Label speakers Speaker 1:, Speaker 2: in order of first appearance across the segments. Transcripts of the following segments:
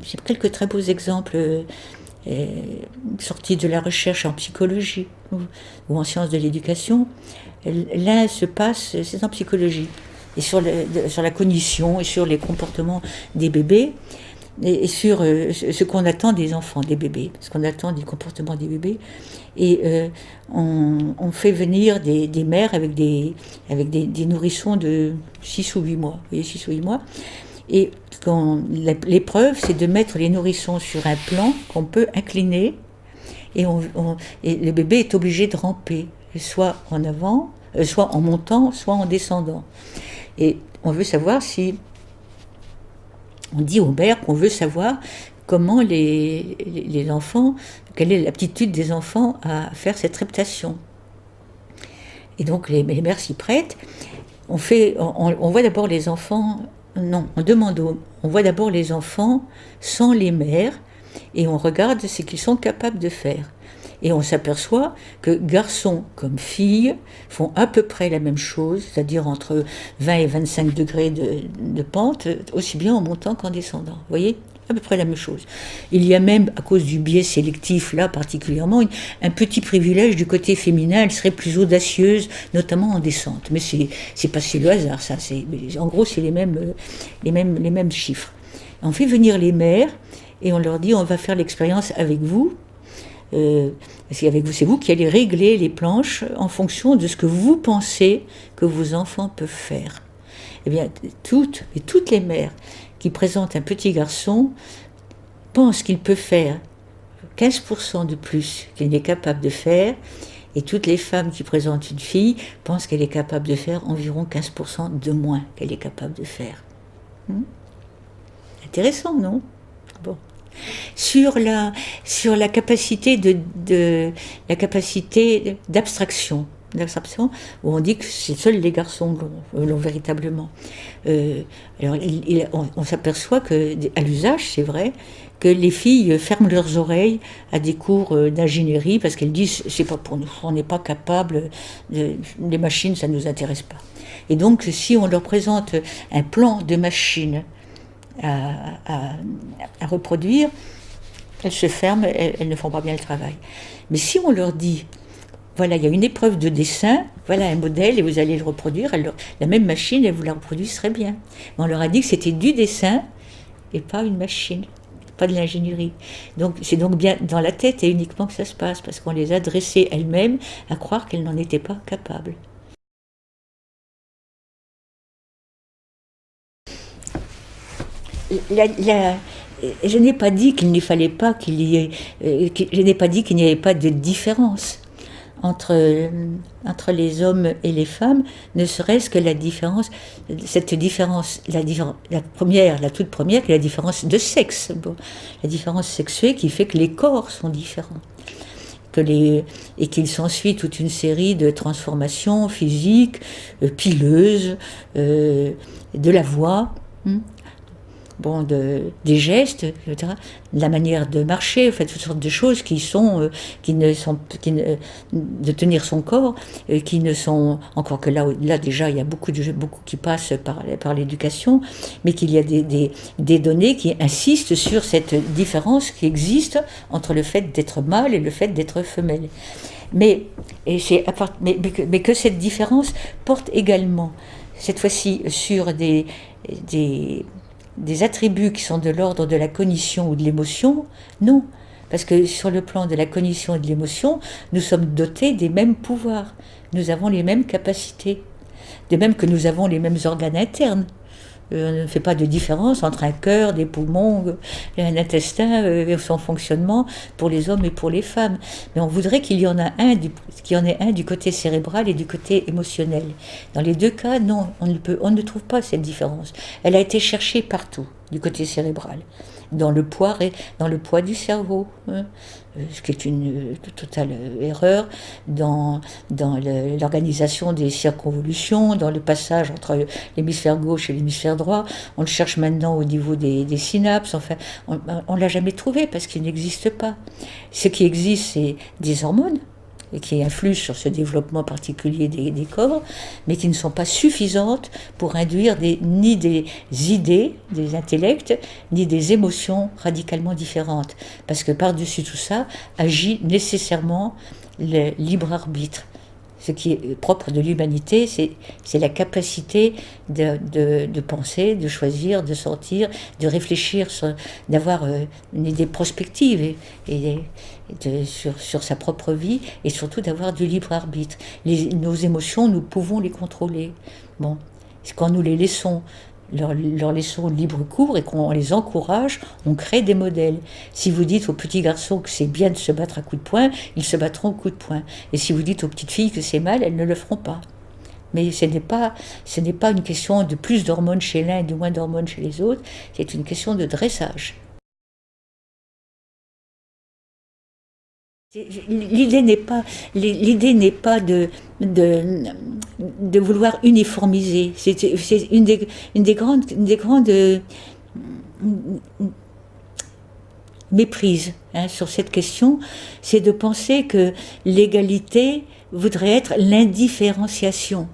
Speaker 1: j'ai quelques très beaux exemples sortis de la recherche en psychologie ou en sciences de l'éducation. L'un se passe, c'est en psychologie, et sur la cognition et sur les comportements des bébés et sur ce qu'on attend des enfants, des bébés, ce qu'on attend des comportements des bébés. Et on fait venir des mères avec des nourrissons de 6 ou 8 mois. Vous voyez, 6 ou 8 mois. Et l'épreuve, c'est de mettre les nourrissons sur un plan qu'on peut incliner. Et le bébé est obligé de ramper, soit en avant, soit en montant, soit en descendant. Et on veut savoir si... On dit aux mères qu'on veut savoir comment les enfants, quelle est l'aptitude des enfants à faire cette reptation. Et donc les mères s'y prêtent. On voit d'abord les enfants, non, on voit d'abord les enfants sans les mères et on regarde ce qu'ils sont capables de faire. Et on s'aperçoit que garçons comme filles font à peu près la même chose, c'est-à-dire entre 20 et 25 degrés de pente, aussi bien en montant qu'en descendant. Vous voyez ? À peu près la même chose. Il y a même, à cause du biais sélectif, là particulièrement, un petit privilège du côté féminin. Elle serait plus audacieuse, notamment en descente. Mais c'est pas le hasard, ça. En gros, c'est les mêmes chiffres. On fait venir les mères et on leur dit on va faire l'expérience avec vous. Parce qu'avec vous, c'est vous qui allez régler les planches en fonction de ce que vous pensez que vos enfants peuvent faire. Eh bien, toutes les mères qui présentent un petit garçon pensent qu'il peut faire 15% de plus qu'il n'est capable de faire, et toutes les femmes qui présentent une fille pensent qu'elle est capable de faire environ 15% de moins qu'elle est capable de faire. Intéressant, non ? Bon. Sur la capacité la capacité d'abstraction, où on dit que c'est seuls les garçons l'ont véritablement. Alors on s'aperçoit que à l'usage, c'est vrai, que les filles ferment leurs oreilles à des cours d'ingénierie parce qu'elles disent c'est pas pour nous, on n'est pas capable, les machines ça nous intéresse pas. Et donc si on leur présente un plan de machine à reproduire, elles se ferment, elles ne font pas bien le travail. Mais si on leur dit, voilà, il y a une épreuve de dessin, voilà un modèle et vous allez le reproduire, la même machine, elle vous la reproduit très bien. Mais on leur a dit que c'était du dessin et pas une machine, pas de l'ingénierie. Donc c'est donc bien dans la tête et uniquement que ça se passe, parce qu'on les a dressées elles-mêmes à croire qu'elles n'en étaient pas capables. Je n'ai pas dit qu'il ne fallait pas qu'il y ait, je n'ai pas dit qu'il n'y avait pas de différence entre les hommes et les femmes, ne serait-ce que la différence, cette différence, la toute première, qui est la différence de sexe, la différence sexuée qui fait que les corps sont différents. Et qu'il s'ensuit toute une série de transformations physiques, pileuses, de la voix, des gestes, etc., la manière de marcher, en fait, toutes sortes de choses de tenir son corps, qui ne sont, encore que là déjà il y a beaucoup qui passent par l'éducation, mais qu'il y a des données qui insistent sur cette différence qui existe entre le fait d'être mâle et le fait d'être femelle. Mais que cette différence porte également, cette fois-ci, sur des attributs qui sont de l'ordre de la cognition ou de l'émotion, non. Parce que sur le plan de la cognition et de l'émotion, nous sommes dotés des mêmes pouvoirs. Nous avons les mêmes capacités. De même que nous avons les mêmes organes internes. On ne fait pas de différence entre un cœur, des poumons, un intestin et son fonctionnement pour les hommes et pour les femmes. Mais on voudrait qu'il y en ait un du côté cérébral et du côté émotionnel. Dans les deux cas, non, on ne trouve pas cette différence. Elle a été cherchée partout, du côté cérébral, dans le poids du cerveau, ce qui est une totale erreur, dans l'organisation des circonvolutions, dans le passage entre l'hémisphère gauche et l'hémisphère droit. On le cherche maintenant au niveau des synapses. Enfin, on ne l'a jamais trouvé parce qu'il n'existe pas. Ce qui existe, c'est des hormones et qui influent sur ce développement particulier des corps, mais qui ne sont pas suffisantes pour induire ni des idées, des intellects, ni des émotions radicalement différentes. Parce que par-dessus tout ça, agit nécessairement le libre arbitre. Ce qui est propre de l'humanité, c'est la capacité de penser, de choisir, de sentir, de réfléchir, d'avoir une idée prospective sur sa propre vie, et surtout d'avoir du libre arbitre. Nos émotions, nous pouvons les contrôler. Bon, quand nous les laissons, leur laissons libre cours et qu'on les encourage, on crée des modèles. Si vous dites aux petits garçons que c'est bien de se battre à coups de poing, ils se battront à coups de poing. Et si vous dites aux petites filles que c'est mal, elles ne le feront pas. Mais ce n'est pas une question de plus d'hormones chez l'un et de moins d'hormones chez les autres, c'est une question de dressage. L'idée n'est pas de vouloir uniformiser. C'est une des grandes méprises sur cette question, c'est de penser que l'égalité voudrait être l'indifférenciation.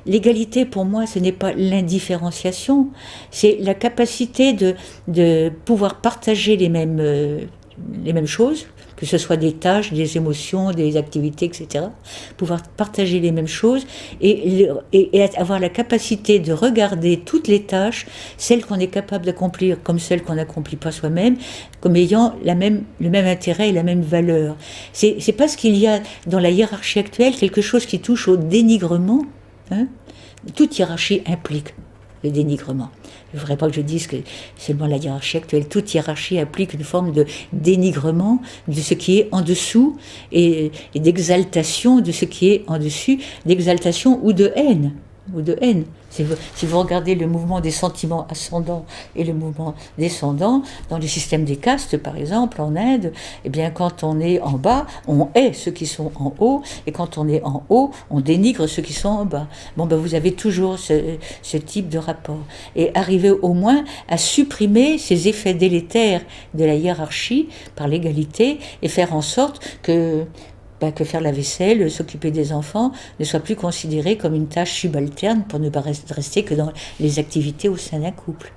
Speaker 1: L'égalité, pour moi, ce n'est pas l'indifférenciation, c'est la capacité de pouvoir partager les mêmes choses, que ce soit des tâches, des émotions, des activités, etc. Pouvoir partager les mêmes choses et avoir la capacité de regarder toutes les tâches, celles qu'on est capable d'accomplir comme celles qu'on n'accomplit pas soi-même, comme ayant le même intérêt et la même valeur. C'est parce qu'il y a dans la hiérarchie actuelle quelque chose qui touche au dénigrement. Toute hiérarchie implique le dénigrement. Il ne faudrait pas que je dise que seulement la hiérarchie actuelle. Toute hiérarchie implique une forme de dénigrement de ce qui est en dessous et d'exaltation de ce qui est en dessus, d'exaltation ou de haine. Si vous regardez le mouvement des sentiments ascendants et le mouvement descendant, dans le système des castes, par exemple, en Inde, eh bien, quand on est en bas, on hait ceux qui sont en haut, et quand on est en haut, on dénigre ceux qui sont en bas. Bon, ben, vous avez toujours ce type de rapport. Et arriver au moins à supprimer ces effets délétères de la hiérarchie par l'égalité et faire en sorte que faire la vaisselle, s'occuper des enfants, ne soit plus considéré comme une tâche subalterne pour ne pas rester que dans les activités au sein d'un couple.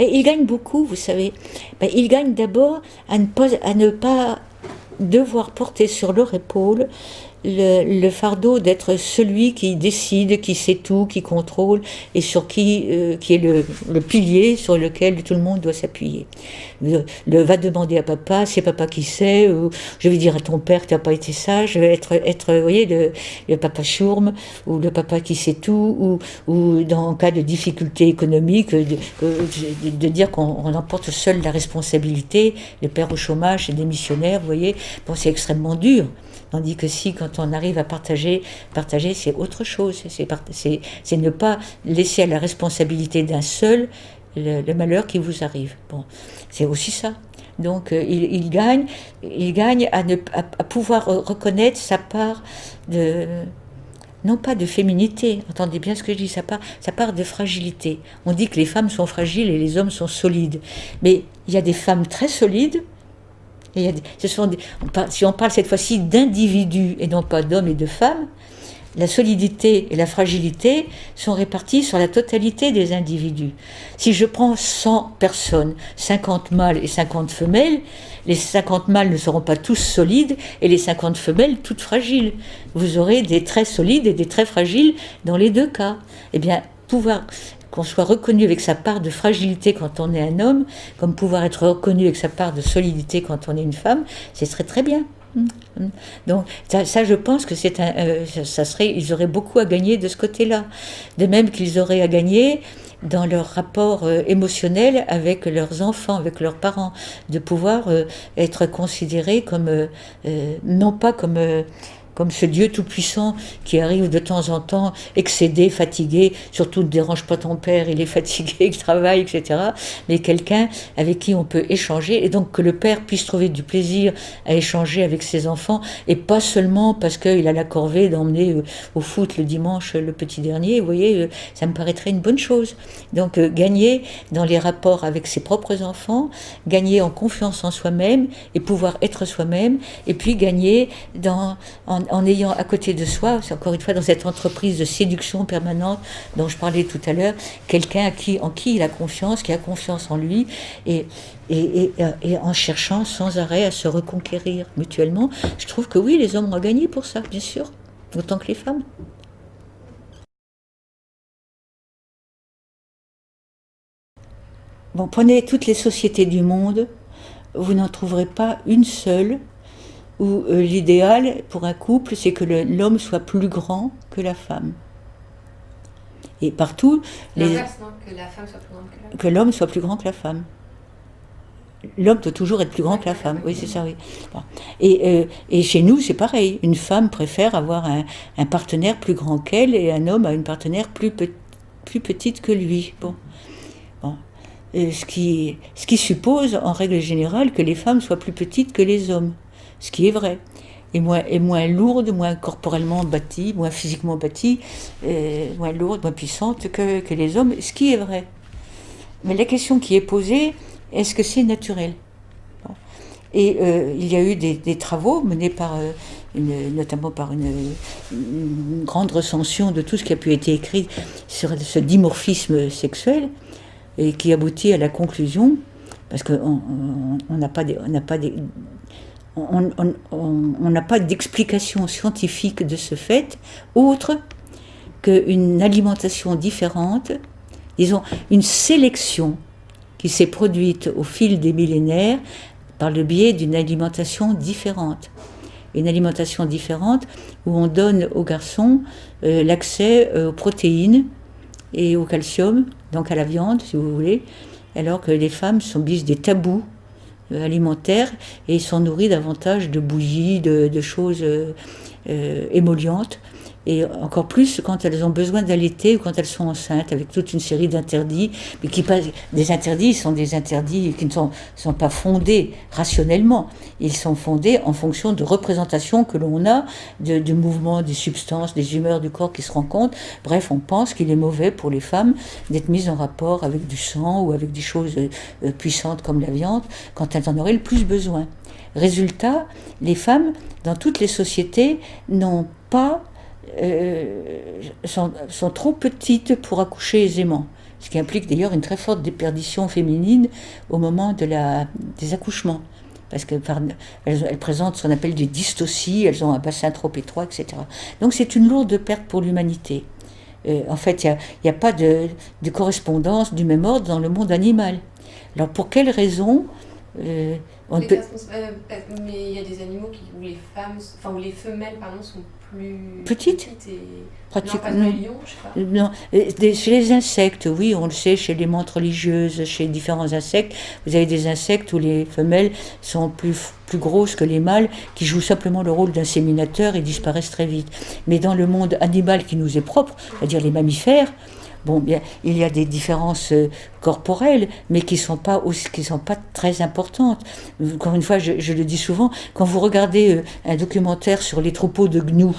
Speaker 1: Et il gagne beaucoup, vous savez. Il gagne d'abord à ne pas devoir porter sur leur épaule le fardeau d'être celui qui décide, qui sait tout, qui contrôle, et sur qui est le pilier sur lequel tout le monde doit s'appuyer. Va demander à papa, c'est papa qui sait, ou je vais dire à ton père que tu n'as pas été sage, être vous voyez, le papa chourme, ou le papa qui sait tout, ou dans le cas de difficultés économiques, de dire qu'on emporte seul la responsabilité, le père au chômage, c'est démissionnaire, vous voyez, bon, c'est extrêmement dur. Tandis que si, quand on arrive à partager, c'est autre chose. C'est ne pas laisser à la responsabilité d'un seul le malheur qui vous arrive. Bon, c'est aussi ça. Donc, il gagne à pouvoir reconnaître sa part non pas de féminité, entendez bien ce que je dis, sa part de fragilité. On dit que les femmes sont fragiles et les hommes sont solides. Mais il y a des femmes très solides. Si on parle cette fois-ci d'individus et non pas d'hommes et de femmes, la solidité et la fragilité sont réparties sur la totalité des individus. Si je prends 100 personnes, 50 mâles et 50 femelles, les 50 mâles ne seront pas tous solides et les 50 femelles toutes fragiles. Vous aurez des très solides et des très fragiles dans les deux cas. Eh bien, qu'on soit reconnu avec sa part de fragilité quand on est un homme, comme pouvoir être reconnu avec sa part de solidité quand on est une femme, ce serait très bien. Donc ça je pense que ils auraient beaucoup à gagner de ce côté-là. De même qu'ils auraient à gagner dans leur rapport émotionnel avec leurs enfants, avec leurs parents, de pouvoir être considérés comme, non pas comme comme ce Dieu tout-puissant qui arrive de temps en temps, excédé, fatigué, surtout ne dérange pas ton père, il est fatigué, il travaille, etc. Mais quelqu'un avec qui on peut échanger, et donc que le père puisse trouver du plaisir à échanger avec ses enfants, et pas seulement parce qu'il a la corvée d'emmener au foot le dimanche le petit dernier, vous voyez, ça me paraîtrait une bonne chose. Donc gagner dans les rapports avec ses propres enfants, gagner en confiance en soi-même, et pouvoir être soi-même, et puis gagner en ayant à côté de soi, c'est encore une fois dans cette entreprise de séduction permanente dont je parlais tout à l'heure, quelqu'un en qui il a confiance, qui a confiance en lui, et en cherchant sans arrêt à se reconquérir mutuellement. Je trouve que oui, les hommes ont gagné pour ça, bien sûr, autant que les femmes. Bon, prenez toutes les sociétés du monde, vous n'en trouverez pas une seule où l'idéal pour un couple, c'est que l'homme soit plus grand que la femme. Et partout,
Speaker 2: l'inverse, non, que la femme soit plus grande que l'homme.
Speaker 1: Que l'homme soit plus grand que la femme. L'homme doit toujours être plus grand que la femme. Oui, c'est ça, oui. Bon. Et chez nous, c'est pareil. Une femme préfère avoir un partenaire plus grand qu'elle, et un homme a une partenaire plus petite que lui. Bon. Ce qui suppose, en règle générale, que les femmes soient plus petites que les hommes. Ce qui est vrai, et moins lourde, moins corporellement bâtie, moins physiquement bâtie, moins lourde, moins puissante que les hommes, ce qui est vrai. Mais la question qui est posée, est-ce que c'est naturel ? Et il y a eu des travaux menés notamment par une grande recension de tout ce qui a pu être écrit sur ce dimorphisme sexuel, et qui aboutit à la conclusion, parce qu'on n'a pas d'explication scientifique de ce fait, autre qu'une alimentation différente, disons une sélection qui s'est produite au fil des millénaires par le biais d'une alimentation différente. Une alimentation différente où on donne aux garçons l'accès aux protéines et au calcium, donc à la viande, si vous voulez, alors que les femmes subissent des tabous alimentaires et sont nourries davantage de bouillies, de choses émollientes, et encore plus quand elles ont besoin d'allaiter ou quand elles sont enceintes, avec toute une série d'interdits, mais des interdits sont des interdits qui ne sont pas fondés rationnellement, ils sont fondés en fonction de représentations que l'on a du mouvement des substances, des humeurs du corps qui se rencontrent. Bref, on pense qu'il est mauvais pour les femmes d'être mises en rapport avec du sang ou avec des choses puissantes comme la viande quand elles en auraient le plus besoin. Résultat, les femmes, dans toutes les sociétés, n'ont pas sont trop petites pour accoucher aisément, ce qui implique d'ailleurs une très forte déperdition féminine au moment des accouchements, parce qu'elles présentent ce qu'on appelle des dystocies, elles ont un bassin trop étroit, etc. Donc c'est une lourde perte pour l'humanité. En fait, il n'y a pas de correspondance du même ordre dans le monde animal. Alors pour quelles raisons
Speaker 2: mais il y a des animaux où les femmes, où les femelles sont plus petites et pratiquement. Non, pas de lion, je sais pas.
Speaker 1: Non, chez les insectes, oui, on le sait, chez les menthes religieuses, chez différents insectes, vous avez des insectes où les femelles sont plus grosses que les mâles, qui jouent simplement le rôle d'inséminateur et disparaissent très vite. Mais dans le monde animal qui nous est propre, c'est-à-dire les mammifères, bon, bien, il y a des différences corporelles, mais qui sont pas très importantes. Encore une fois, je le dis souvent, quand vous regardez un documentaire sur les troupeaux de gnous,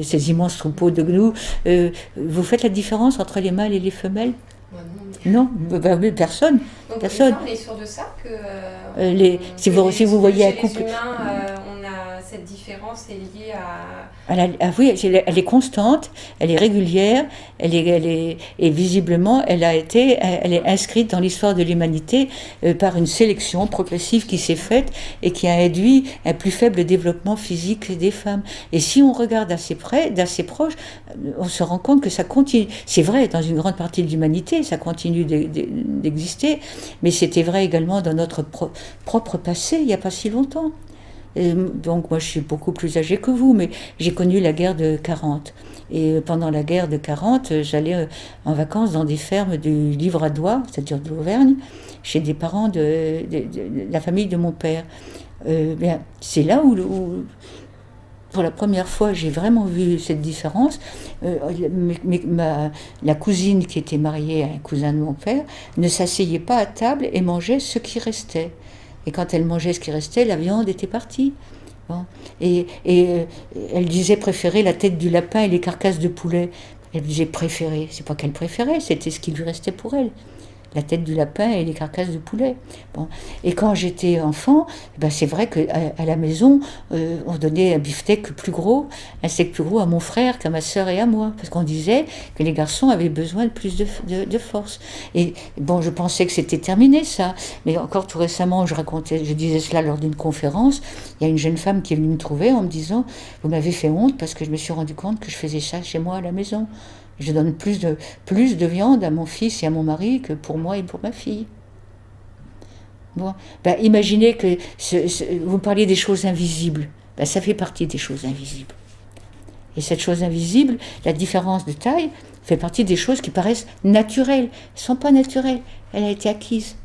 Speaker 1: ces immenses troupeaux de gnous, vous faites la différence entre les mâles et les femelles ? Non, personne.
Speaker 2: Donc,
Speaker 1: personne.
Speaker 2: On est sûr de ça que
Speaker 1: si vous voyez un couple.
Speaker 2: On a cette différence est liée à.
Speaker 1: Oui, elle est constante, elle est régulière, et visiblement, elle est inscrite dans l'histoire de l'humanité par une sélection progressive qui s'est faite et qui a induit un plus faible développement physique des femmes. Et si on regarde d'assez proche, on se rend compte que ça continue. C'est vrai, dans une grande partie de l'humanité, ça continue d'exister, mais c'était vrai également dans notre propre passé, il n'y a pas si longtemps. Donc moi je suis beaucoup plus âgée que vous, mais j'ai connu la guerre de 40. Et pendant la guerre de 40, j'allais en vacances dans des fermes du Livradois, c'est-à-dire de l'Auvergne, chez des parents de la famille de mon père. C'est là où pour la première fois, j'ai vraiment vu cette différence. La cousine qui était mariée à un cousin de mon père ne s'asseyait pas à table et mangeait ce qui restait. Et quand elle mangeait ce qui restait, la viande était partie. Bon. Et elle disait préférer la tête du lapin et les carcasses de poulet. Elle disait préférer. C'est pas qu'elle préférait, c'était ce qui lui restait pour elle. La tête du lapin et les carcasses de poulet. Bon. Et quand j'étais enfant, ben c'est vrai qu'à la maison, on donnait un beefsteak plus gros, un steak plus gros à mon frère qu'à ma sœur et à moi, parce qu'on disait que les garçons avaient besoin de plus de force. Et bon, je pensais que c'était terminé ça, mais encore tout récemment, je disais cela lors d'une conférence, il y a une jeune femme qui est venue me trouver en me disant « Vous m'avez fait honte parce que je me suis rendu compte que je faisais ça chez moi à la maison. » Je donne plus de viande à mon fils et à mon mari que pour moi et pour ma fille. Bon, ben, imaginez que vous parliez des choses invisibles. Ben, ça fait partie des choses invisibles. Et cette chose invisible, la différence de taille, fait partie des choses qui paraissent naturelles. Elles ne sont pas naturelles. Elle a été acquise.